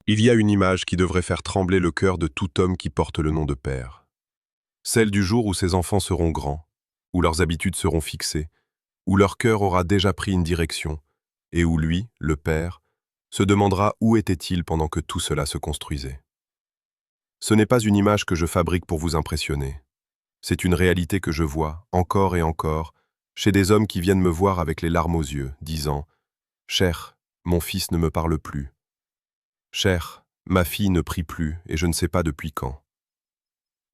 Il y a une image qui devrait faire trembler le cœur de tout homme qui porte le nom de père. Celle du jour où ses enfants seront grands, où leurs habitudes seront fixées, où leur cœur aura déjà pris une direction, et où lui, le père, se demandera où était-il pendant que tout cela se construisait. Ce n'est pas une image que je fabrique pour vous impressionner. C'est une réalité que je vois, encore et encore, chez des hommes qui viennent me voir avec les larmes aux yeux, disant « Cher, mon fils ne me parle plus. Cher, ma fille ne prie plus et je ne sais pas depuis quand.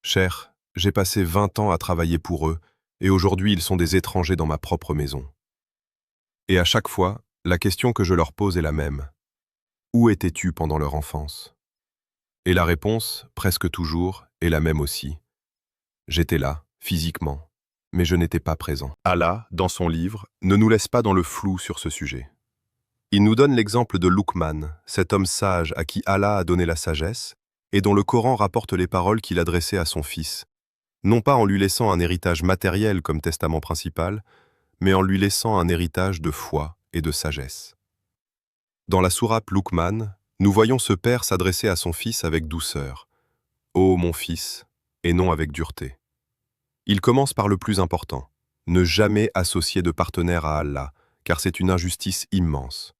Cher, j'ai passé 20 ans à travailler pour eux et aujourd'hui ils sont des étrangers dans ma propre maison. » Et à chaque fois, la question que je leur pose est la même. Où étais-tu pendant leur enfance? Et la réponse, presque toujours, est la même aussi. J'étais là, physiquement, mais je n'étais pas présent. Allah, dans son livre, ne nous laisse pas dans le flou sur ce sujet. Il nous donne l'exemple de Luqman, cet homme sage à qui Allah a donné la sagesse, et dont le Coran rapporte les paroles qu'il adressait à son fils, non pas en lui laissant un héritage matériel comme testament principal, mais en lui laissant un héritage de foi et de sagesse. Dans la sourate Luqman, nous voyons ce père s'adresser à son fils avec douceur. « Ô mon fils », et non avec dureté. Il commence par le plus important, ne jamais associer de partenaire à Allah, car c'est une injustice immense.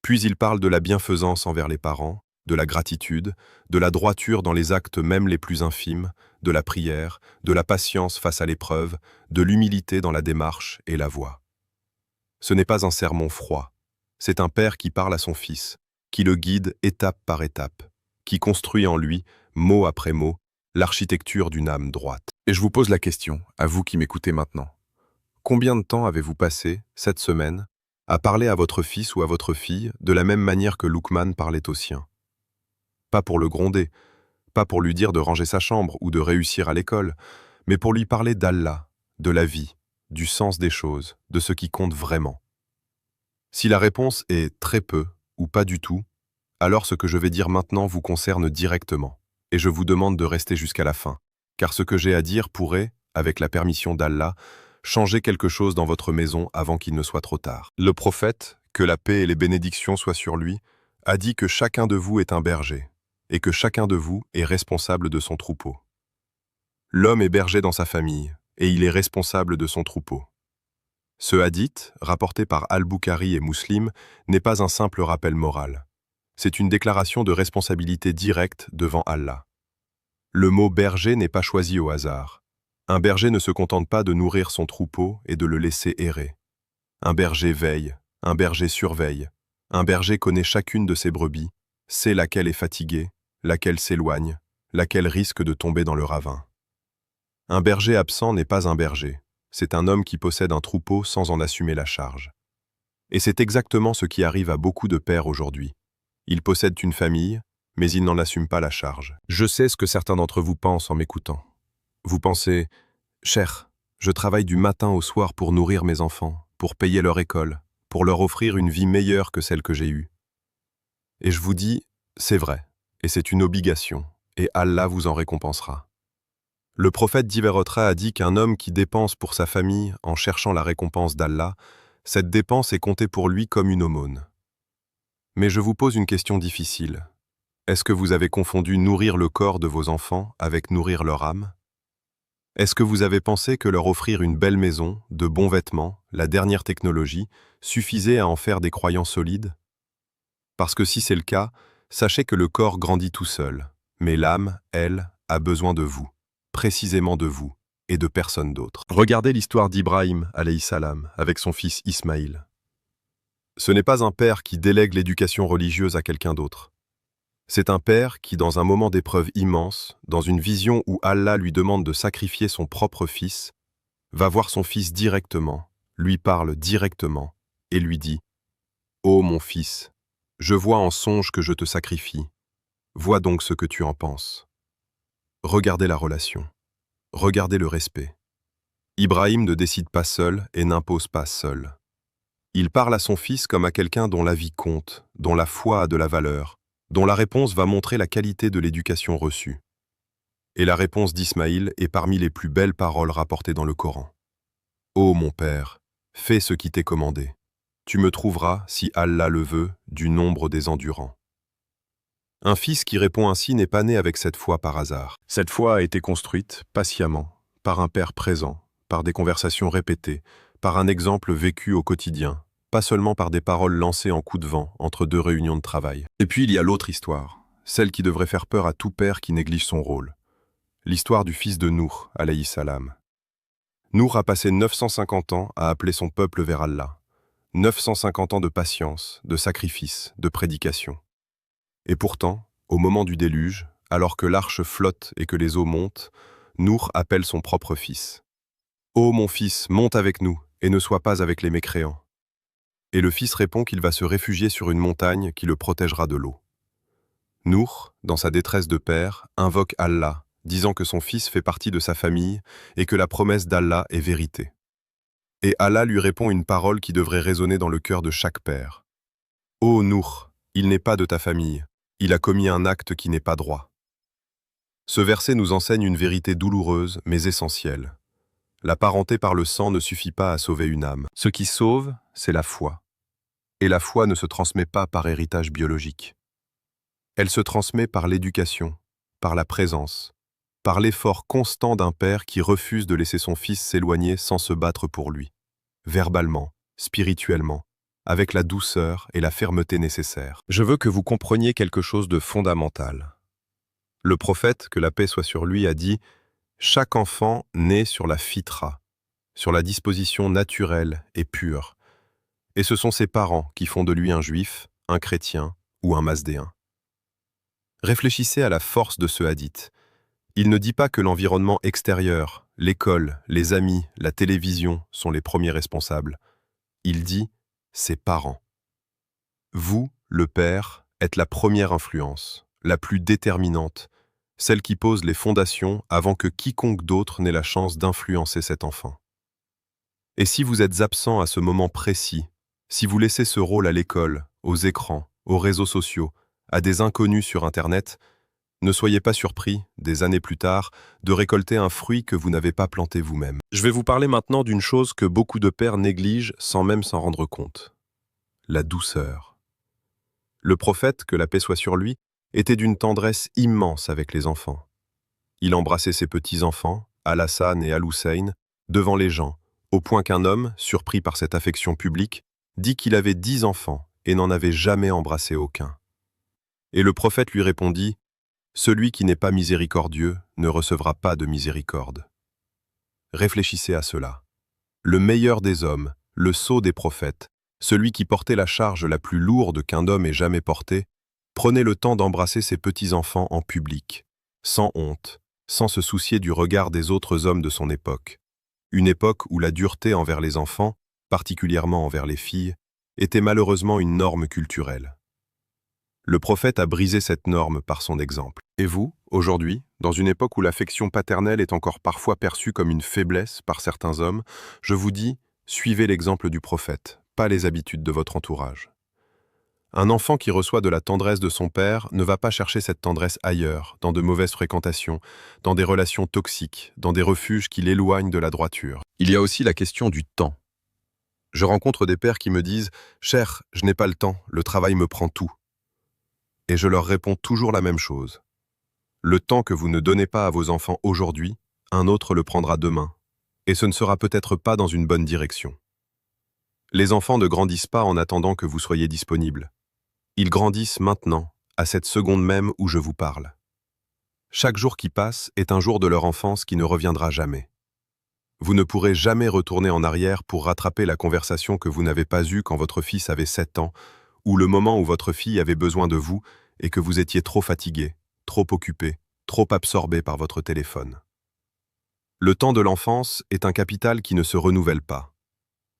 Puis il parle de la bienfaisance envers les parents, de la gratitude, de la droiture dans les actes même les plus infimes, de la prière, de la patience face à l'épreuve, de l'humilité dans la démarche et la voie. Ce n'est pas un sermon froid, c'est un père qui parle à son fils, qui le guide étape par étape, qui construit en lui, mot après mot, l'architecture d'une âme droite. Et je vous pose la question, à vous qui m'écoutez maintenant. Combien de temps avez-vous passé, cette semaine, à parler à votre fils ou à votre fille de la même manière que Luqman parlait au sien? Pas pour le gronder, pas pour lui dire de ranger sa chambre ou de réussir à l'école, mais pour lui parler d'Allah, de la vie, du sens des choses, de ce qui compte vraiment. Si la réponse est très peu ou pas du tout, alors ce que je vais dire maintenant vous concerne directement, et je vous demande de rester jusqu'à la fin, car ce que j'ai à dire pourrait, avec la permission d'Allah, changer quelque chose dans votre maison avant qu'il ne soit trop tard. Le prophète, que la paix et les bénédictions soient sur lui, a dit que chacun de vous est un berger, et que chacun de vous est responsable de son troupeau. L'homme est berger dans sa famille, et il est responsable de son troupeau. Ce hadith, rapporté par Al-Bukhari et Muslim, n'est pas un simple rappel moral. C'est une déclaration de responsabilité directe devant Allah. Le mot berger n'est pas choisi au hasard. Un berger ne se contente pas de nourrir son troupeau et de le laisser errer. Un berger veille, un berger surveille. Un berger connaît chacune de ses brebis, sait laquelle est fatiguée, laquelle s'éloigne, laquelle risque de tomber dans le ravin. Un berger absent n'est pas un berger. C'est un homme qui possède un troupeau sans en assumer la charge. Et c'est exactement ce qui arrive à beaucoup de pères aujourd'hui. Ils possèdent une famille, mais ils n'en assument pas la charge. Je sais ce que certains d'entre vous pensent en m'écoutant. Vous pensez « Cher, je travaille du matin au soir pour nourrir mes enfants, pour payer leur école, pour leur offrir une vie meilleure que celle que j'ai eue. » Et je vous dis « C'est vrai, et c'est une obligation, et Allah vous en récompensera. » Le prophète d'Iverotra a dit qu'un homme qui dépense pour sa famille en cherchant la récompense d'Allah, cette dépense est comptée pour lui comme une aumône. Mais je vous pose une question difficile. Est-ce que vous avez confondu nourrir le corps de vos enfants avec nourrir leur âme? Est-ce que vous avez pensé que leur offrir une belle maison, de bons vêtements, la dernière technologie, suffisait à en faire des croyants solides? Parce que si c'est le cas, sachez que le corps grandit tout seul, mais l'âme, elle, a besoin de vous. Précisément de vous, et de personne d'autre. Regardez l'histoire d'Ibrahim, alayhi salam, avec son fils Ismaïl. Ce n'est pas un père qui délègue l'éducation religieuse à quelqu'un d'autre. C'est un père qui, dans un moment d'épreuve immense, dans une vision où Allah lui demande de sacrifier son propre fils, va voir son fils directement, lui parle directement, et lui dit « Ô mon fils, je vois en songe que je te sacrifie. Vois donc ce que tu en penses. » Regardez la relation. Regardez le respect. Ibrahim ne décide pas seul et n'impose pas seul. Il parle à son fils comme à quelqu'un dont la vie compte, dont la foi a de la valeur, dont la réponse va montrer la qualité de l'éducation reçue. Et la réponse d'Ismaïl est parmi les plus belles paroles rapportées dans le Coran. « Ô mon père, fais ce qui t'est commandé. Tu me trouveras, si Allah le veut, du nombre des endurants. » Un fils qui répond ainsi n'est pas né avec cette foi par hasard. Cette foi a été construite, patiemment, par un père présent, par des conversations répétées, par un exemple vécu au quotidien, pas seulement par des paroles lancées en coup de vent entre deux réunions de travail. Et puis il y a l'autre histoire, celle qui devrait faire peur à tout père qui néglige son rôle. L'histoire du fils de Nour, alayhi salam. Nour a passé 950 ans à appeler son peuple vers Allah. 950 ans de patience, de sacrifice, de prédication. Et pourtant, au moment du déluge, alors que l'arche flotte et que les eaux montent, Nour appelle son propre fils. « Ô mon fils, monte avec nous, et ne sois pas avec les mécréants. » Et le fils répond qu'il va se réfugier sur une montagne qui le protégera de l'eau. Nour, dans sa détresse de père, invoque Allah, disant que son fils fait partie de sa famille et que la promesse d'Allah est vérité. Et Allah lui répond une parole qui devrait résonner dans le cœur de chaque père. « Ô Nour, il n'est pas de ta famille. Il a commis un acte qui n'est pas droit. » Ce verset nous enseigne une vérité douloureuse mais essentielle. La parenté par le sang ne suffit pas à sauver une âme. Ce qui sauve, c'est la foi. Et la foi ne se transmet pas par héritage biologique. Elle se transmet par l'éducation, par la présence, par l'effort constant d'un père qui refuse de laisser son fils s'éloigner sans se battre pour lui, verbalement, spirituellement, avec la douceur et la fermeté nécessaires. Je veux que vous compreniez quelque chose de fondamental. Le prophète, que la paix soit sur lui, a dit « Chaque enfant naît sur la fitra, sur la disposition naturelle et pure, et ce sont ses parents qui font de lui un juif, un chrétien ou un mazdéen. » Réfléchissez à la force de ce hadith. Il ne dit pas que l'environnement extérieur, l'école, les amis, la télévision sont les premiers responsables. Il dit ses parents. Vous, le père, êtes la première influence, la plus déterminante, celle qui pose les fondations avant que quiconque d'autre n'ait la chance d'influencer cet enfant. Et si vous êtes absent à ce moment précis, si vous laissez ce rôle à l'école, aux écrans, aux réseaux sociaux, à des inconnus sur Internet, ne soyez pas surpris, des années plus tard, de récolter un fruit que vous n'avez pas planté vous-même. Je vais vous parler maintenant d'une chose que beaucoup de pères négligent sans même s'en rendre compte. La douceur. Le prophète, que la paix soit sur lui, était d'une tendresse immense avec les enfants. Il embrassait ses petits-enfants, Al-Hassan et Al-Hussein, devant les gens, au point qu'un homme, surpris par cette affection publique, dit qu'il avait 10 enfants et n'en avait jamais embrassé aucun. Et le prophète lui répondit « Celui qui n'est pas miséricordieux ne recevra pas de miséricorde. » Réfléchissez à cela. Le meilleur des hommes, le sceau des prophètes, celui qui portait la charge la plus lourde qu'un homme ait jamais portée, prenait le temps d'embrasser ses petits-enfants en public, sans honte, sans se soucier du regard des autres hommes de son époque. Une époque où la dureté envers les enfants, particulièrement envers les filles, était malheureusement une norme culturelle. Le prophète a brisé cette norme par son exemple. Et vous, aujourd'hui, dans une époque où l'affection paternelle est encore parfois perçue comme une faiblesse par certains hommes, je vous dis, suivez l'exemple du prophète, pas les habitudes de votre entourage. Un enfant qui reçoit de la tendresse de son père ne va pas chercher cette tendresse ailleurs, dans de mauvaises fréquentations, dans des relations toxiques, dans des refuges qui l'éloignent de la droiture. Il y a aussi la question du temps. Je rencontre des pères qui me disent « Cher, je n'ai pas le temps, le travail me prend tout. » Et je leur réponds toujours la même chose. Le temps que vous ne donnez pas à vos enfants aujourd'hui, un autre le prendra demain, et ce ne sera peut-être pas dans une bonne direction. Les enfants ne grandissent pas en attendant que vous soyez disponible. Ils grandissent maintenant, à cette seconde même où je vous parle. Chaque jour qui passe est un jour de leur enfance qui ne reviendra jamais. Vous ne pourrez jamais retourner en arrière pour rattraper la conversation que vous n'avez pas eue quand votre fils avait 7 ans, ou le moment où votre fille avait besoin de vous et que vous étiez trop fatigué, trop occupé, trop absorbé par votre téléphone. Le temps de l'enfance est un capital qui ne se renouvelle pas.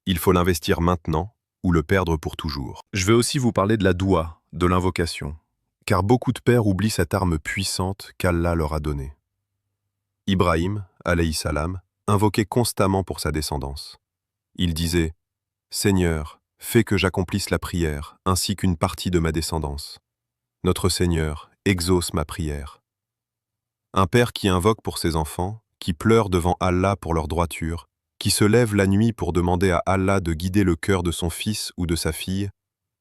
Il faut l'investir maintenant ou le perdre pour toujours. Je vais aussi vous parler de la doua, de l'invocation, car beaucoup de pères oublient cette arme puissante qu'Allah leur a donnée. Ibrahim, alayhi salam, invoquait constamment pour sa descendance. Il disait « Seigneur, fais que j'accomplisse la prière, ainsi qu'une partie de ma descendance. Notre Seigneur, exauce ma prière. » Un père qui invoque pour ses enfants, qui pleure devant Allah pour leur droiture, qui se lève la nuit pour demander à Allah de guider le cœur de son fils ou de sa fille,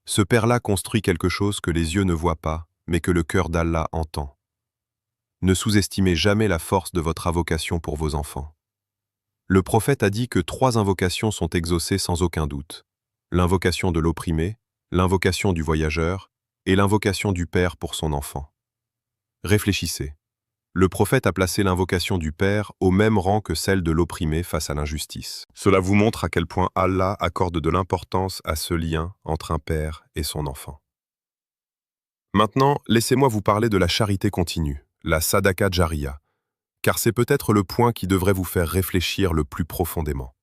ce père-là construit quelque chose que les yeux ne voient pas, mais que le cœur d'Allah entend. Ne sous-estimez jamais la force de votre invocation pour vos enfants. Le prophète a dit que 3 invocations sont exaucées sans aucun doute. L'invocation de l'opprimé, l'invocation du voyageur et l'invocation du père pour son enfant. Réfléchissez. Le prophète a placé l'invocation du père au même rang que celle de l'opprimé face à l'injustice. Cela vous montre à quel point Allah accorde de l'importance à ce lien entre un père et son enfant. Maintenant, laissez-moi vous parler de la charité continue, la Sadaqa Jariya, car c'est peut-être le point qui devrait vous faire réfléchir le plus profondément.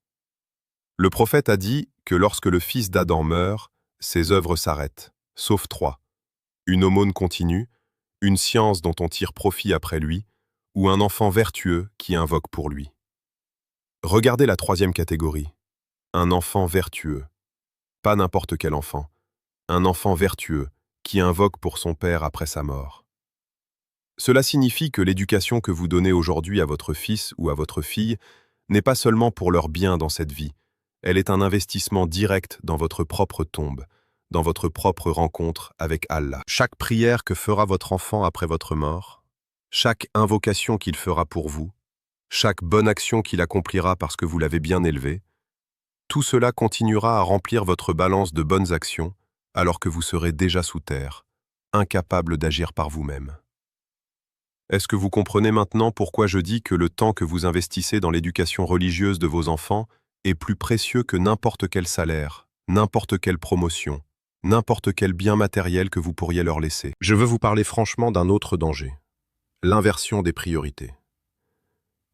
Le prophète a dit que lorsque le fils d'Adam meurt, ses œuvres s'arrêtent, sauf 3. Une aumône continue, une science dont on tire profit après lui, ou un enfant vertueux qui invoque pour lui. Regardez la 3e catégorie. Un enfant vertueux. Pas n'importe quel enfant. Un enfant vertueux qui invoque pour son père après sa mort. Cela signifie que l'éducation que vous donnez aujourd'hui à votre fils ou à votre fille n'est pas seulement pour leur bien dans cette vie, elle est un investissement direct dans votre propre tombe, dans votre propre rencontre avec Allah. Chaque prière que fera votre enfant après votre mort, chaque invocation qu'il fera pour vous, chaque bonne action qu'il accomplira parce que vous l'avez bien élevé, tout cela continuera à remplir votre balance de bonnes actions alors que vous serez déjà sous terre, incapable d'agir par vous-même. Est-ce que vous comprenez maintenant pourquoi je dis que le temps que vous investissez dans l'éducation religieuse de vos enfants est plus précieux que n'importe quel salaire, n'importe quelle promotion, n'importe quel bien matériel que vous pourriez leur laisser? Je veux vous parler franchement d'un autre danger, l'inversion des priorités.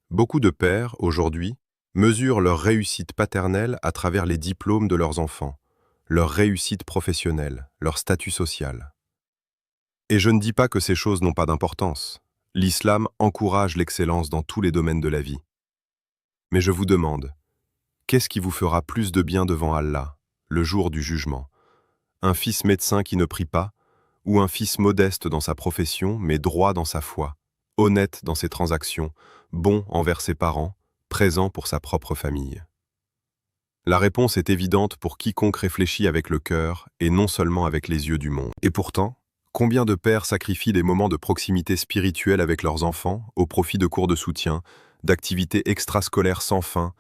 Beaucoup de pères, aujourd'hui, mesurent leur réussite paternelle à travers les diplômes de leurs enfants, leur réussite professionnelle, leur statut social. Et je ne dis pas que ces choses n'ont pas d'importance. L'islam encourage l'excellence dans tous les domaines de la vie. Mais je vous demande, qu'est-ce qui vous fera plus de bien devant Allah, le jour du jugement? Un fils médecin qui ne prie pas, ou un fils modeste dans sa profession, mais droit dans sa foi, honnête dans ses transactions, bon envers ses parents, présent pour sa propre famille? La réponse est évidente pour quiconque réfléchit avec le cœur et non seulement avec les yeux du monde. Et pourtant, combien de pères sacrifient des moments de proximité spirituelle avec leurs enfants au profit de cours de soutien, d'activités extrascolaires sans fin,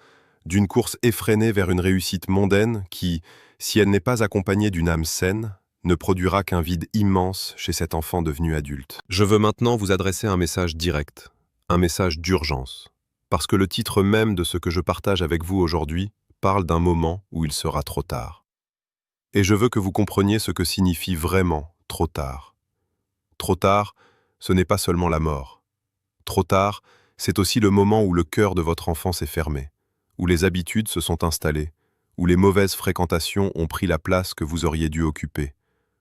d'une course effrénée vers une réussite mondaine qui, si elle n'est pas accompagnée d'une âme saine, ne produira qu'un vide immense chez cet enfant devenu adulte. Je veux maintenant vous adresser un message direct, un message d'urgence, parce que le titre même de ce que je partage avec vous aujourd'hui parle d'un moment où il sera trop tard. Et je veux que vous compreniez ce que signifie vraiment trop tard. Trop tard, ce n'est pas seulement la mort. Trop tard, c'est aussi le moment où le cœur de votre enfant s'est fermé, où les habitudes se sont installées, où les mauvaises fréquentations ont pris la place que vous auriez dû occuper,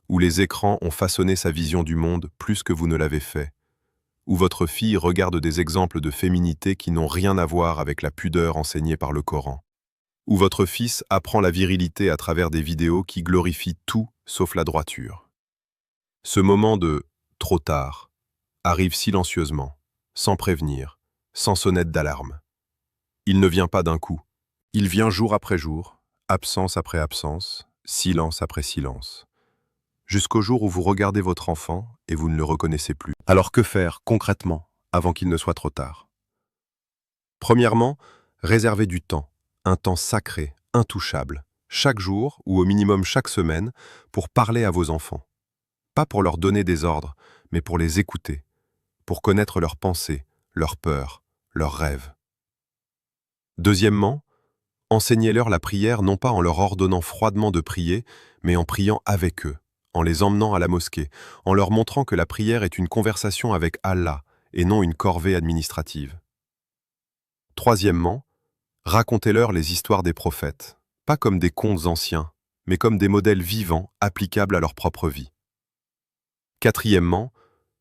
où les écrans ont façonné sa vision du monde plus que vous ne l'avez fait, où votre fille regarde des exemples de féminité qui n'ont rien à voir avec la pudeur enseignée par le Coran, où votre fils apprend la virilité à travers des vidéos qui glorifient tout sauf la droiture. Ce moment de « trop tard » arrive silencieusement, sans prévenir, sans sonnette d'alarme. Il ne vient pas d'un coup. Il vient jour après jour, absence après absence, silence après silence. Jusqu'au jour où vous regardez votre enfant et vous ne le reconnaissez plus. Alors que faire, concrètement, avant qu'il ne soit trop tard? Premièrement, réservez du temps, un temps sacré, intouchable, chaque jour ou au minimum chaque semaine, pour parler à vos enfants. Pas pour leur donner des ordres, mais pour les écouter, pour connaître leurs pensées, leurs peurs, leurs rêves. Deuxièmement, enseignez-leur la prière non pas en leur ordonnant froidement de prier, mais en priant avec eux, en les emmenant à la mosquée, en leur montrant que la prière est une conversation avec Allah et non une corvée administrative. Troisièmement, racontez-leur les histoires des prophètes, pas comme des contes anciens, mais comme des modèles vivants applicables à leur propre vie. Quatrièmement,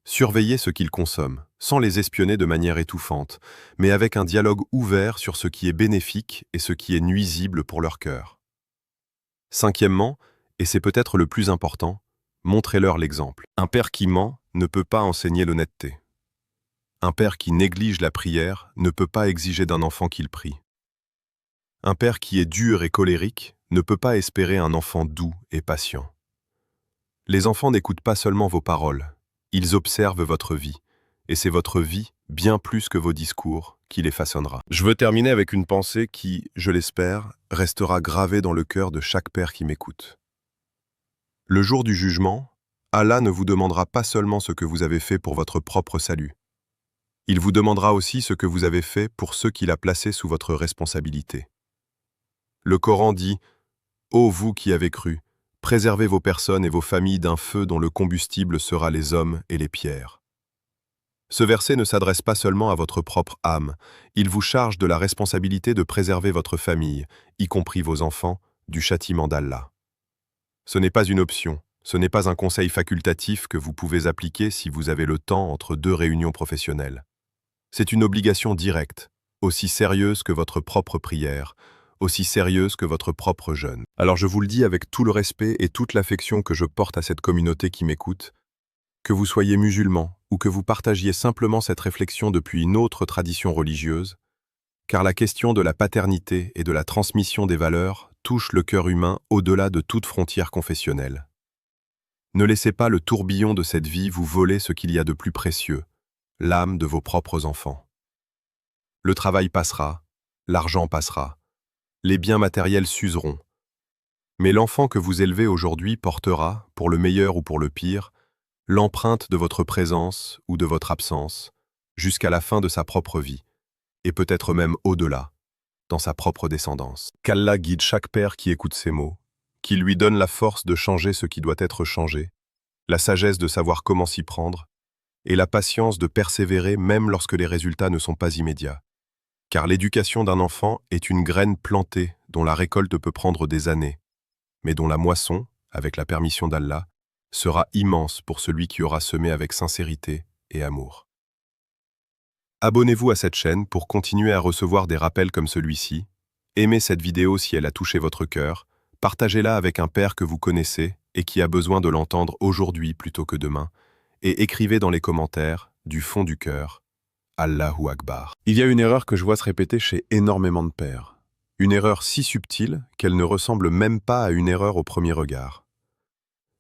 surveillez ce qu'ils consomment, sans les espionner de manière étouffante, mais avec un dialogue ouvert sur ce qui est bénéfique et ce qui est nuisible pour leur cœur. Cinquièmement, et c'est peut-être le plus important, montrez-leur l'exemple. Un père qui ment ne peut pas enseigner l'honnêteté. Un père qui néglige la prière ne peut pas exiger d'un enfant qu'il prie. Un père qui est dur et colérique ne peut pas espérer un enfant doux et patient. Les enfants n'écoutent pas seulement vos paroles, Ils observent votre vie, et c'est votre vie, bien plus que vos discours, qui les façonnera. Je veux terminer avec une pensée qui, je l'espère, restera gravée dans le cœur de chaque père qui m'écoute. Le jour du jugement, Allah ne vous demandera pas seulement ce que vous avez fait pour votre propre salut. Il vous demandera aussi ce que vous avez fait pour ceux qu'il a placés sous votre responsabilité. Le Coran dit « Ô vous qui avez cru, préservez vos personnes et vos familles d'un feu dont le combustible sera les hommes et les pierres. » Ce verset ne s'adresse pas seulement à votre propre âme, il vous charge de la responsabilité de préserver votre famille, y compris vos enfants, du châtiment d'Allah. Ce n'est pas une option, ce n'est pas un conseil facultatif que vous pouvez appliquer si vous avez le temps entre deux réunions professionnelles. C'est une obligation directe, aussi sérieuse que votre propre prière, aussi sérieuse que votre propre jeûne. Alors je vous le dis avec tout le respect et toute l'affection que je porte à cette communauté qui m'écoute, que vous soyez musulman ou que vous partagiez simplement cette réflexion depuis une autre tradition religieuse, car la question de la paternité et de la transmission des valeurs touche le cœur humain au-delà de toute frontière confessionnelle. Ne laissez pas le tourbillon de cette vie vous voler ce qu'il y a de plus précieux, l'âme de vos propres enfants. Le travail passera, l'argent passera, les biens matériels s'useront, mais l'enfant que vous élevez aujourd'hui portera, pour le meilleur ou pour le pire, l'empreinte de votre présence ou de votre absence, jusqu'à la fin de sa propre vie, et peut-être même au-delà, dans sa propre descendance. Qu'Allah guide chaque père qui écoute ces mots, qu'il lui donne la force de changer ce qui doit être changé, la sagesse de savoir comment s'y prendre, et la patience de persévérer même lorsque les résultats ne sont pas immédiats. Car l'éducation d'un enfant est une graine plantée dont la récolte peut prendre des années, mais dont la moisson, avec la permission d'Allah, sera immense pour celui qui aura semé avec sincérité et amour. Abonnez-vous à cette chaîne pour continuer à recevoir des rappels comme celui-ci. Aimez cette vidéo si elle a touché votre cœur, partagez-la avec un père que vous connaissez et qui a besoin de l'entendre aujourd'hui plutôt que demain, et écrivez dans les commentaires, du fond du cœur, Allahu Akbar. Il y a une erreur que je vois se répéter chez énormément de pères. Une erreur si subtile qu'elle ne ressemble même pas à une erreur au premier regard.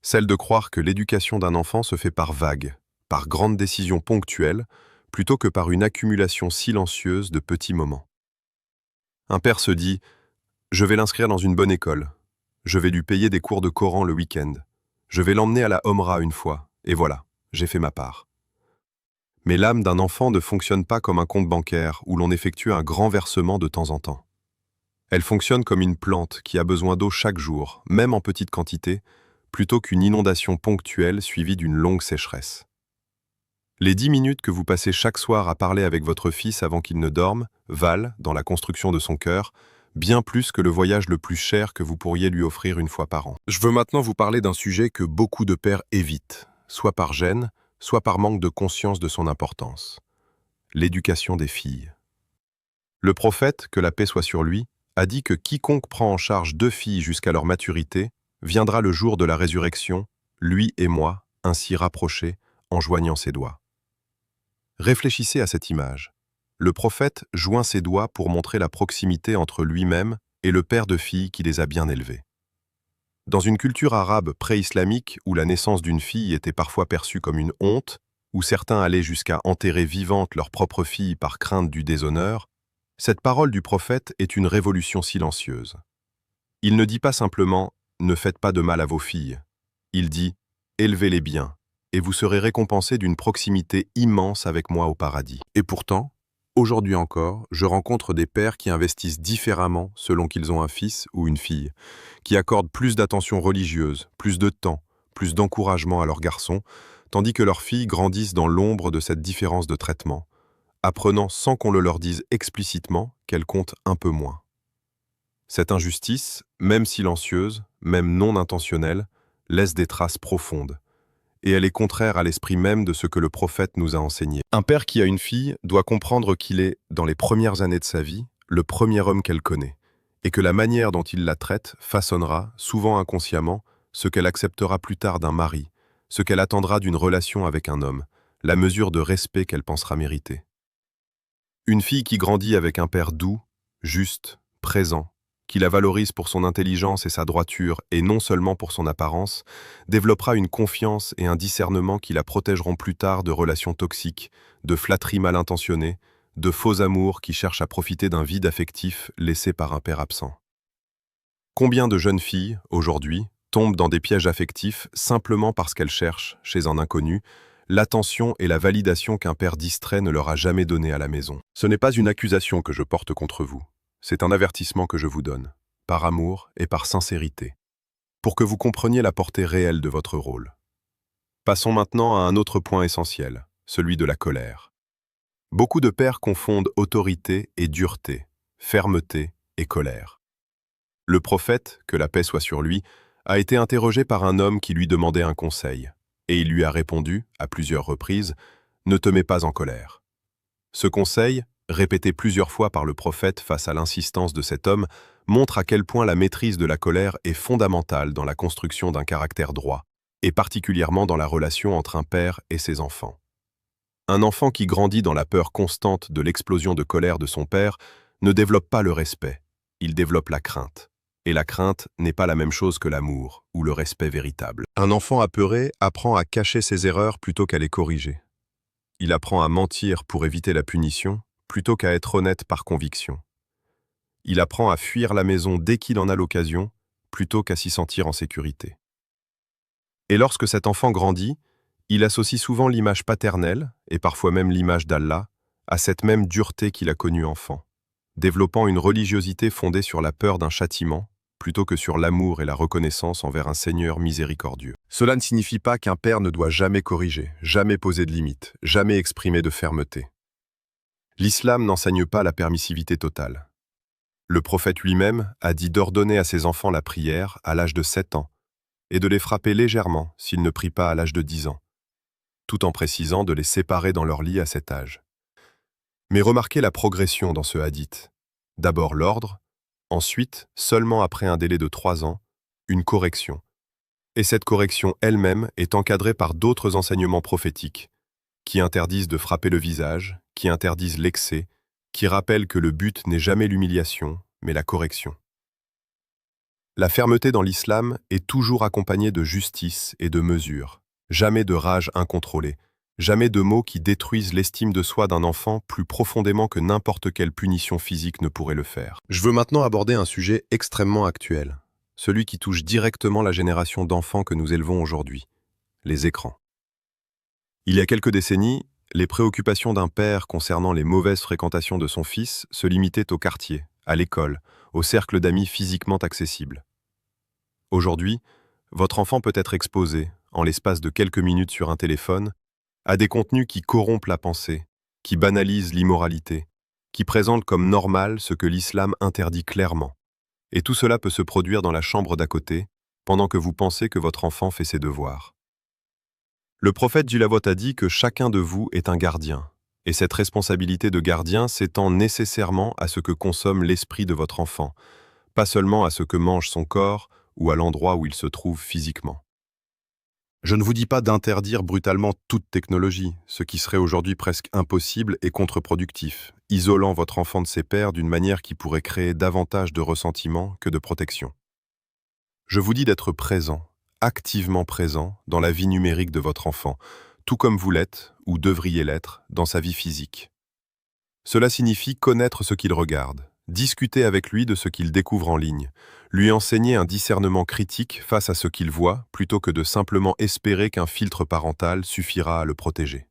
Celle de croire que l'éducation d'un enfant se fait par vagues, par grandes décisions ponctuelles, plutôt que par une accumulation silencieuse de petits moments. Un père se dit « Je vais l'inscrire dans une bonne école. Je vais lui payer des cours de Coran le week-end. Je vais l'emmener à la Omra une fois. Et voilà, j'ai fait ma part. » Mais l'âme d'un enfant ne fonctionne pas comme un compte bancaire où l'on effectue un grand versement de temps en temps. Elle fonctionne comme une plante qui a besoin d'eau chaque jour, même en petite quantité, plutôt qu'une inondation ponctuelle suivie d'une longue sécheresse. Les 10 minutes que vous passez chaque soir à parler avec votre fils avant qu'il ne dorme valent, dans la construction de son cœur, bien plus que le voyage le plus cher que vous pourriez lui offrir une fois par an. Je veux maintenant vous parler d'un sujet que beaucoup de pères évitent, soit par gêne, soit par manque de conscience de son importance. L'éducation des filles. Le prophète, que la paix soit sur lui, a dit que quiconque prend en charge 2 filles jusqu'à leur maturité viendra le jour de la résurrection, lui et moi, ainsi rapprochés, en joignant ses doigts. Réfléchissez à cette image. Le prophète joint ses doigts pour montrer la proximité entre lui-même et le père de filles qui les a bien élevées. Dans une culture arabe pré-islamique où la naissance d'une fille était parfois perçue comme une honte, où certains allaient jusqu'à enterrer vivante leur propre fille par crainte du déshonneur, cette parole du prophète est une révolution silencieuse. Il ne dit pas simplement « Ne faites pas de mal à vos filles ». Il dit « Élevez-les bien, et vous serez récompensés d'une proximité immense avec moi au paradis ». Et pourtant, aujourd'hui encore, je rencontre des pères qui investissent différemment selon qu'ils ont un fils ou une fille, qui accordent plus d'attention religieuse, plus de temps, plus d'encouragement à leurs garçons, tandis que leurs filles grandissent dans l'ombre de cette différence de traitement, apprenant sans qu'on le leur dise explicitement qu'elles comptent un peu moins. Cette injustice, même silencieuse, même non intentionnelle, laisse des traces profondes, et elle est contraire à l'esprit même de ce que le prophète nous a enseigné. Un père qui a une fille doit comprendre qu'il est, dans les premières années de sa vie, le premier homme qu'elle connaît, et que la manière dont il la traite façonnera, souvent inconsciemment, ce qu'elle acceptera plus tard d'un mari, ce qu'elle attendra d'une relation avec un homme, la mesure de respect qu'elle pensera mériter. Une fille qui grandit avec un père doux, juste, présent, qui la valorise pour son intelligence et sa droiture et non seulement pour son apparence, développera une confiance et un discernement qui la protégeront plus tard de relations toxiques, de flatteries mal intentionnées, de faux amours qui cherchent à profiter d'un vide affectif laissé par un père absent. Combien de jeunes filles, aujourd'hui, tombent dans des pièges affectifs simplement parce qu'elles cherchent, chez un inconnu, l'attention et la validation qu'un père distrait ne leur a jamais donnée à la maison. Ce n'est pas une accusation que je porte contre vous, c'est un avertissement que je vous donne, par amour et par sincérité, pour que vous compreniez la portée réelle de votre rôle. Passons maintenant à un autre point essentiel, celui de la colère. Beaucoup de pères confondent autorité et dureté, fermeté et colère. Le prophète, que la paix soit sur lui, a été interrogé par un homme qui lui demandait un conseil, et il lui a répondu, à plusieurs reprises, « Ne te mets pas en colère ». Ce conseil, répété plusieurs fois par le prophète face à l'insistance de cet homme, montre à quel point la maîtrise de la colère est fondamentale dans la construction d'un caractère droit, et particulièrement dans la relation entre un père et ses enfants. Un enfant qui grandit dans la peur constante de l'explosion de colère de son père ne développe pas le respect, il développe la crainte. Et la crainte n'est pas la même chose que l'amour ou le respect véritable. Un enfant apeuré apprend à cacher ses erreurs plutôt qu'à les corriger. Il apprend à mentir pour éviter la punition plutôt qu'à être honnête par conviction. Il apprend à fuir la maison dès qu'il en a l'occasion plutôt qu'à s'y sentir en sécurité. Et lorsque cet enfant grandit, il associe souvent l'image paternelle, et parfois même l'image d'Allah, à cette même dureté qu'il a connue enfant, développant une religiosité fondée sur la peur d'un châtiment, plutôt que sur l'amour et la reconnaissance envers un Seigneur miséricordieux. Cela ne signifie pas qu'un père ne doit jamais corriger, jamais poser de limites, jamais exprimer de fermeté. L'islam n'enseigne pas la permissivité totale. Le prophète lui-même a dit d'ordonner à ses enfants la prière à l'âge de 7 ans et de les frapper légèrement s'ils ne prient pas à l'âge de 10 ans, tout en précisant de les séparer dans leur lit à cet âge. Mais remarquez la progression dans ce hadith. D'abord l'ordre, ensuite, seulement après un délai de 3 ans, une correction. Et cette correction elle-même est encadrée par d'autres enseignements prophétiques, qui interdisent de frapper le visage, qui interdisent l'excès, qui rappellent que le but n'est jamais l'humiliation, mais la correction. La fermeté dans l'islam est toujours accompagnée de justice et de mesure, jamais de rage incontrôlée, jamais de mots qui détruisent l'estime de soi d'un enfant plus profondément que n'importe quelle punition physique ne pourrait le faire. Je veux maintenant aborder un sujet extrêmement actuel, celui qui touche directement la génération d'enfants que nous élevons aujourd'hui, les écrans. Il y a quelques décennies, les préoccupations d'un père concernant les mauvaises fréquentations de son fils se limitaient au quartier, à l'école, au cercle d'amis physiquement accessibles. Aujourd'hui, votre enfant peut être exposé, en l'espace de quelques minutes sur un téléphone, à des contenus qui corrompent la pensée, qui banalisent l'immoralité, qui présentent comme normal ce que l'islam interdit clairement. Et tout cela peut se produire dans la chambre d'à côté, pendant que vous pensez que votre enfant fait ses devoirs. Le prophète Djulavot a dit que chacun de vous est un gardien, et cette responsabilité de gardien s'étend nécessairement à ce que consomme l'esprit de votre enfant, pas seulement à ce que mange son corps ou à l'endroit où il se trouve physiquement. Je ne vous dis pas d'interdire brutalement toute technologie, ce qui serait aujourd'hui presque impossible et contre-productif, isolant votre enfant de ses pairs d'une manière qui pourrait créer davantage de ressentiment que de protection. Je vous dis d'être présent, activement présent, dans la vie numérique de votre enfant, tout comme vous l'êtes, ou devriez l'être, dans sa vie physique. Cela signifie connaître ce qu'il regarde, discuter avec lui de ce qu'il découvre en ligne, lui enseigner un discernement critique face à ce qu'il voit, plutôt que de simplement espérer qu'un filtre parental suffira à le protéger.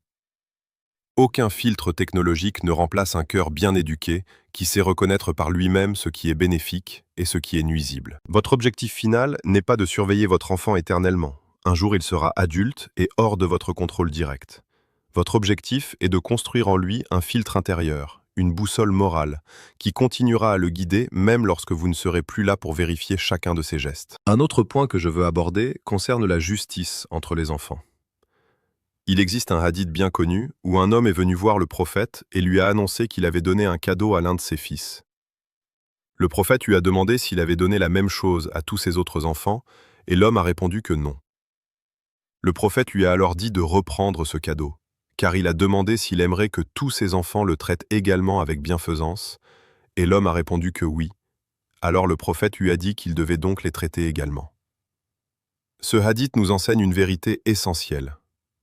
Aucun filtre technologique ne remplace un cœur bien éduqué qui sait reconnaître par lui-même ce qui est bénéfique et ce qui est nuisible. Votre objectif final n'est pas de surveiller votre enfant éternellement. Un jour, il sera adulte et hors de votre contrôle direct. Votre objectif est de construire en lui un filtre intérieur, une boussole morale, qui continuera à le guider même lorsque vous ne serez plus là pour vérifier chacun de ses gestes. Un autre point que je veux aborder concerne la justice entre les enfants. Il existe un hadith bien connu où un homme est venu voir le prophète et lui a annoncé qu'il avait donné un cadeau à l'un de ses fils. Le prophète lui a demandé s'il avait donné la même chose à tous ses autres enfants et l'homme a répondu que non. Le prophète lui a alors dit de reprendre ce cadeau, car il a demandé s'il aimerait que tous ses enfants le traitent également avec bienfaisance, et l'homme a répondu que oui. Alors le prophète lui a dit qu'il devait donc les traiter également. Ce hadith nous enseigne une vérité essentielle.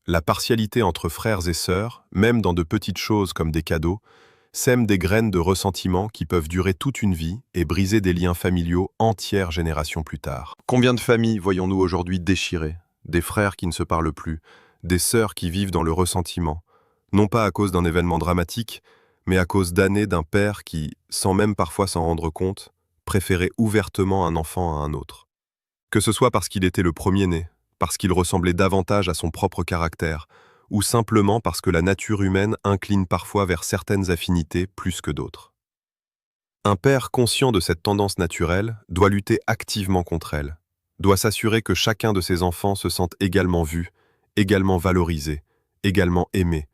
La partialité entre frères et sœurs, même dans de petites choses comme des cadeaux, sème des graines de ressentiment qui peuvent durer toute une vie et briser des liens familiaux entières générations plus tard. Combien de familles voyons-nous aujourd'hui déchirées, des frères qui ne se parlent plus, des sœurs qui vivent dans le ressentiment, non pas à cause d'un événement dramatique, mais à cause d'années d'un père qui, sans même parfois s'en rendre compte, préférait ouvertement un enfant à un autre. Que ce soit parce qu'il était le premier-né, parce qu'il ressemblait davantage à son propre caractère, ou simplement parce que la nature humaine incline parfois vers certaines affinités plus que d'autres. Un père conscient de cette tendance naturelle doit lutter activement contre elle, doit s'assurer que chacun de ses enfants se sente également vu, également valorisé, également aimé,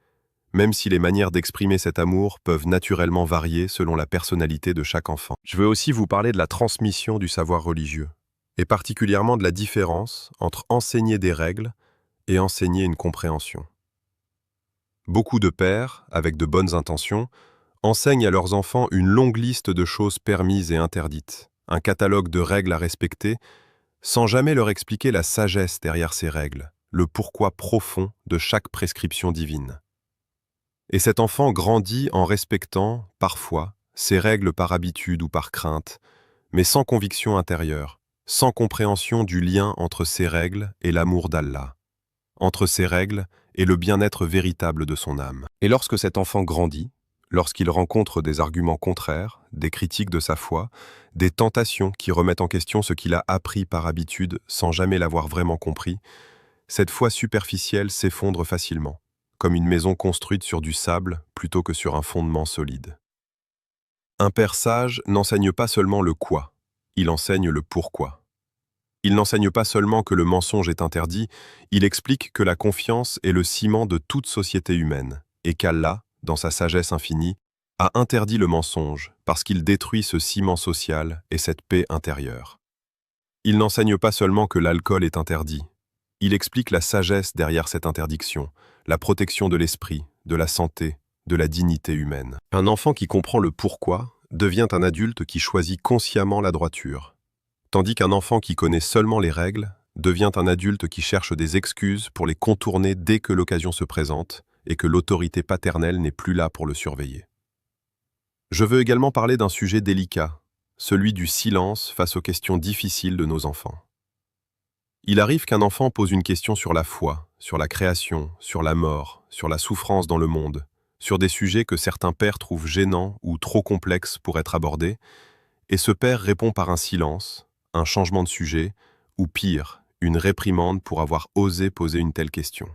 même si les manières d'exprimer cet amour peuvent naturellement varier selon la personnalité de chaque enfant. Je veux aussi vous parler de la transmission du savoir religieux, et particulièrement de la différence entre enseigner des règles et enseigner une compréhension. Beaucoup de pères, avec de bonnes intentions, enseignent à leurs enfants une longue liste de choses permises et interdites, un catalogue de règles à respecter, sans jamais leur expliquer la sagesse derrière ces règles, le pourquoi profond de chaque prescription divine. Et cet enfant grandit en respectant, parfois, ces règles par habitude ou par crainte, mais sans conviction intérieure, sans compréhension du lien entre ces règles et l'amour d'Allah, entre ces règles et le bien-être véritable de son âme. Et lorsque cet enfant grandit, lorsqu'il rencontre des arguments contraires, des critiques de sa foi, des tentations qui remettent en question ce qu'il a appris par habitude sans jamais l'avoir vraiment compris, cette foi superficielle s'effondre facilement, comme une maison construite sur du sable plutôt que sur un fondement solide. Un père sage n'enseigne pas seulement le quoi, il enseigne le pourquoi. Il n'enseigne pas seulement que le mensonge est interdit, il explique que la confiance est le ciment de toute société humaine, et qu'Allah, dans sa sagesse infinie, a interdit le mensonge parce qu'il détruit ce ciment social et cette paix intérieure. Il n'enseigne pas seulement que l'alcool est interdit, il explique la sagesse derrière cette interdiction, la protection de l'esprit, de la santé, de la dignité humaine. Un enfant qui comprend le pourquoi devient un adulte qui choisit consciemment la droiture, tandis qu'un enfant qui connaît seulement les règles devient un adulte qui cherche des excuses pour les contourner dès que l'occasion se présente et que l'autorité paternelle n'est plus là pour le surveiller. Je veux également parler d'un sujet délicat, celui du silence face aux questions difficiles de nos enfants. Il arrive qu'un enfant pose une question sur la foi, sur la création, sur la mort, sur la souffrance dans le monde, sur des sujets que certains pères trouvent gênants ou trop complexes pour être abordés, et ce père répond par un silence, un changement de sujet, ou pire, une réprimande pour avoir osé poser une telle question.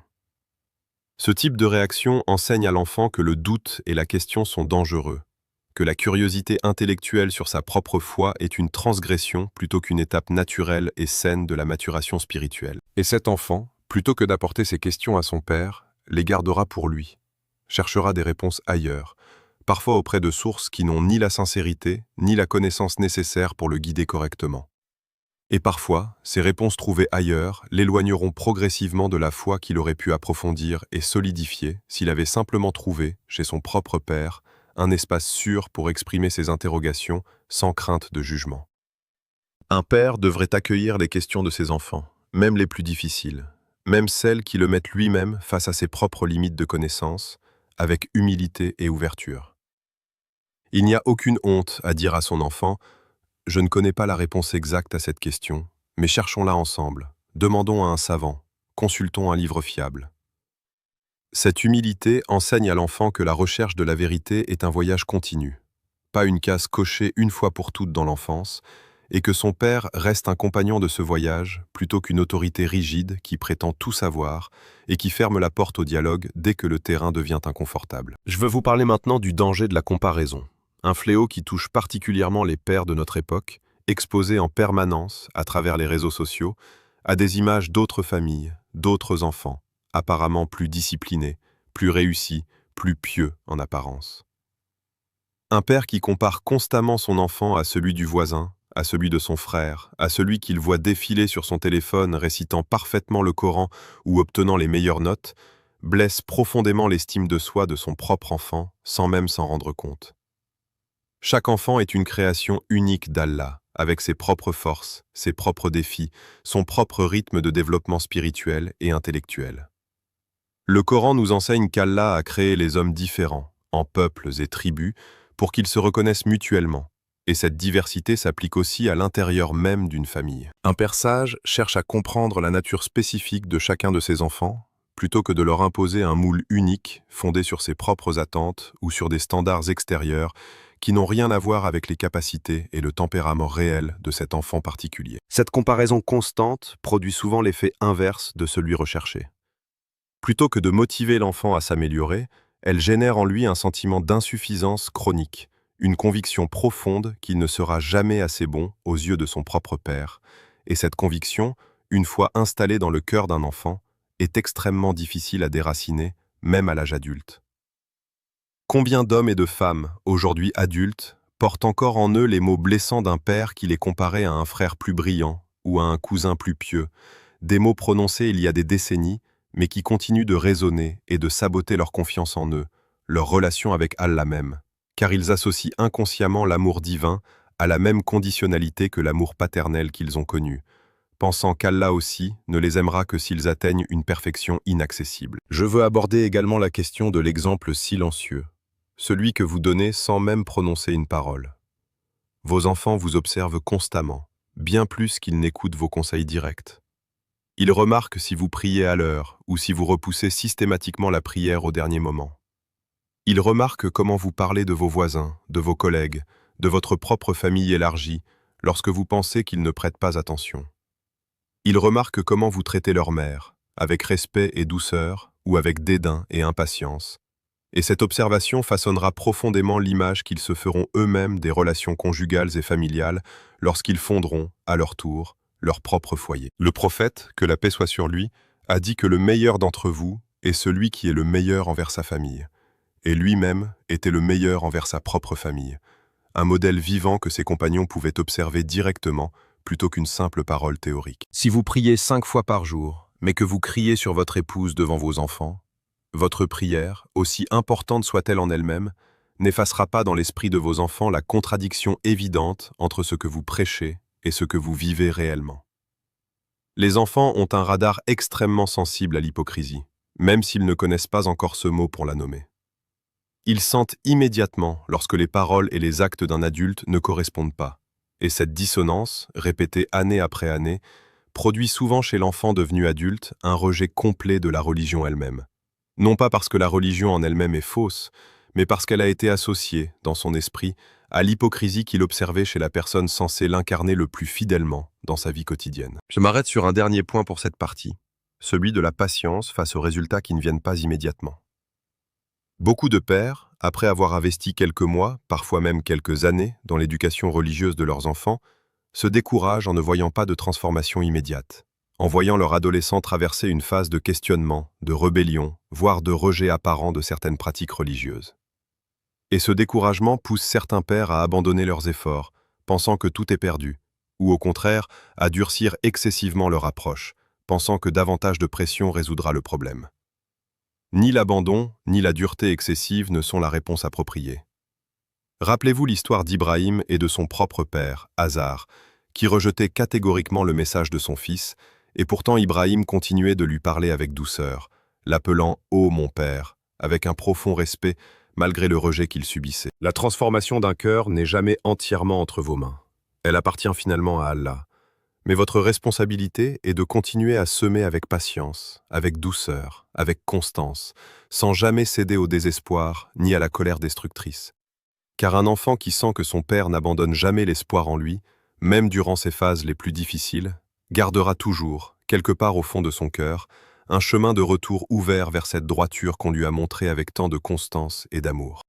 Ce type de réaction enseigne à l'enfant que le doute et la question sont dangereux, que la curiosité intellectuelle sur sa propre foi est une transgression plutôt qu'une étape naturelle et saine de la maturation spirituelle. Et cet enfant, plutôt que d'apporter ses questions à son père, les gardera pour lui, cherchera des réponses ailleurs, parfois auprès de sources qui n'ont ni la sincérité, ni la connaissance nécessaire pour le guider correctement. Et parfois, ces réponses trouvées ailleurs l'éloigneront progressivement de la foi qu'il aurait pu approfondir et solidifier s'il avait simplement trouvé, chez son propre père, un espace sûr pour exprimer ses interrogations sans crainte de jugement. Un père devrait accueillir les questions de ses enfants, même les plus difficiles, même celles qui le mettent lui-même face à ses propres limites de connaissance, avec humilité et ouverture. Il n'y a aucune honte à dire à son enfant « Je ne connais pas la réponse exacte à cette question, mais cherchons-la ensemble, demandons à un savant, consultons un livre fiable ». Cette humilité enseigne à l'enfant que la recherche de la vérité est un voyage continu, pas une case cochée une fois pour toutes dans l'enfance, et que son père reste un compagnon de ce voyage plutôt qu'une autorité rigide qui prétend tout savoir et qui ferme la porte au dialogue dès que le terrain devient inconfortable. Je veux vous parler maintenant du danger de la comparaison, un fléau qui touche particulièrement les pères de notre époque, exposés en permanence, à travers les réseaux sociaux, à des images d'autres familles, d'autres enfants, apparemment plus disciplinés, plus réussis, plus pieux en apparence. Un père qui compare constamment son enfant à celui du voisin, à celui de son frère, à celui qu'il voit défiler sur son téléphone récitant parfaitement le Coran ou obtenant les meilleures notes, blesse profondément l'estime de soi de son propre enfant sans même s'en rendre compte. Chaque enfant est une création unique d'Allah, avec ses propres forces, ses propres défis, son propre rythme de développement spirituel et intellectuel. Le Coran nous enseigne qu'Allah a créé les hommes différents, en peuples et tribus, pour qu'ils se reconnaissent mutuellement, et cette diversité s'applique aussi à l'intérieur même d'une famille. Un père sage cherche à comprendre la nature spécifique de chacun de ses enfants, plutôt que de leur imposer un moule unique, fondé sur ses propres attentes ou sur des standards extérieurs qui n'ont rien à voir avec les capacités et le tempérament réel de cet enfant particulier. Cette comparaison constante produit souvent l'effet inverse de celui recherché. Plutôt que de motiver l'enfant à s'améliorer, elle génère en lui un sentiment d'insuffisance chronique, une conviction profonde qu'il ne sera jamais assez bon aux yeux de son propre père. Et cette conviction, une fois installée dans le cœur d'un enfant, est extrêmement difficile à déraciner, même à l'âge adulte. Combien d'hommes et de femmes, aujourd'hui adultes, portent encore en eux les mots blessants d'un père qui les comparait à un frère plus brillant ou à un cousin plus pieux, des mots prononcés il y a des décennies, mais qui continuent de résonner et de saboter leur confiance en eux, leur relation avec Allah même, car ils associent inconsciemment l'amour divin à la même conditionnalité que l'amour paternel qu'ils ont connu, pensant qu'Allah aussi ne les aimera que s'ils atteignent une perfection inaccessible. Je veux aborder également la question de l'exemple silencieux, celui que vous donnez sans même prononcer une parole. Vos enfants vous observent constamment, bien plus qu'ils n'écoutent vos conseils directs. Ils remarquent si vous priez à l'heure ou si vous repoussez systématiquement la prière au dernier moment. Ils remarquent comment vous parlez de vos voisins, de vos collègues, de votre propre famille élargie, lorsque vous pensez qu'ils ne prêtent pas attention. Ils remarquent comment vous traitez leur mère, avec respect et douceur, ou avec dédain et impatience. Et cette observation façonnera profondément l'image qu'ils se feront eux-mêmes des relations conjugales et familiales lorsqu'ils fonderont, à leur tour, leur propre foyer. Le prophète, que la paix soit sur lui, a dit que le meilleur d'entre vous est celui qui est le meilleur envers sa famille. Et lui-même était le meilleur envers sa propre famille. Un modèle vivant que ses compagnons pouvaient observer directement, plutôt qu'une simple parole théorique. Si vous priez 5 fois par jour, mais que vous criez sur votre épouse devant vos enfants, votre prière, aussi importante soit-elle en elle-même, n'effacera pas dans l'esprit de vos enfants la contradiction évidente entre ce que vous prêchez et ce que vous vivez réellement. Les enfants ont un radar extrêmement sensible à l'hypocrisie, même s'ils ne connaissent pas encore ce mot pour la nommer. Ils sentent immédiatement lorsque les paroles et les actes d'un adulte ne correspondent pas, et cette dissonance, répétée année après année, produit souvent chez l'enfant devenu adulte un rejet complet de la religion elle-même. Non pas parce que la religion en elle-même est fausse, mais parce qu'elle a été associée, dans son esprit, à l'hypocrisie qu'il observait chez la personne censée l'incarner le plus fidèlement dans sa vie quotidienne. Je m'arrête sur un dernier point pour cette partie, celui de la patience face aux résultats qui ne viennent pas immédiatement. Beaucoup de pères, après avoir investi quelques mois, parfois même quelques années, dans l'éducation religieuse de leurs enfants, se découragent en ne voyant pas de transformation immédiate, en voyant leur adolescent traverser une phase de questionnement, de rébellion, voire de rejet apparent de certaines pratiques religieuses. Et ce découragement pousse certains pères à abandonner leurs efforts, pensant que tout est perdu, ou au contraire, à durcir excessivement leur approche, pensant que davantage de pression résoudra le problème. Ni l'abandon, ni la dureté excessive ne sont la réponse appropriée. Rappelez-vous l'histoire d'Ibrahim et de son propre père, Azar, qui rejetait catégoriquement le message de son fils, et pourtant Ibrahim continuait de lui parler avec douceur, l'appelant « Ô mon père », avec un profond respect, malgré le rejet qu'il subissait. La transformation d'un cœur n'est jamais entièrement entre vos mains. Elle appartient finalement à Allah. Mais votre responsabilité est de continuer à semer avec patience, avec douceur, avec constance, sans jamais céder au désespoir ni à la colère destructrice. Car un enfant qui sent que son père n'abandonne jamais l'espoir en lui, même durant ses phases les plus difficiles, gardera toujours, quelque part au fond de son cœur, un chemin de retour ouvert vers cette droiture qu'on lui a montrée avec tant de constance et d'amour.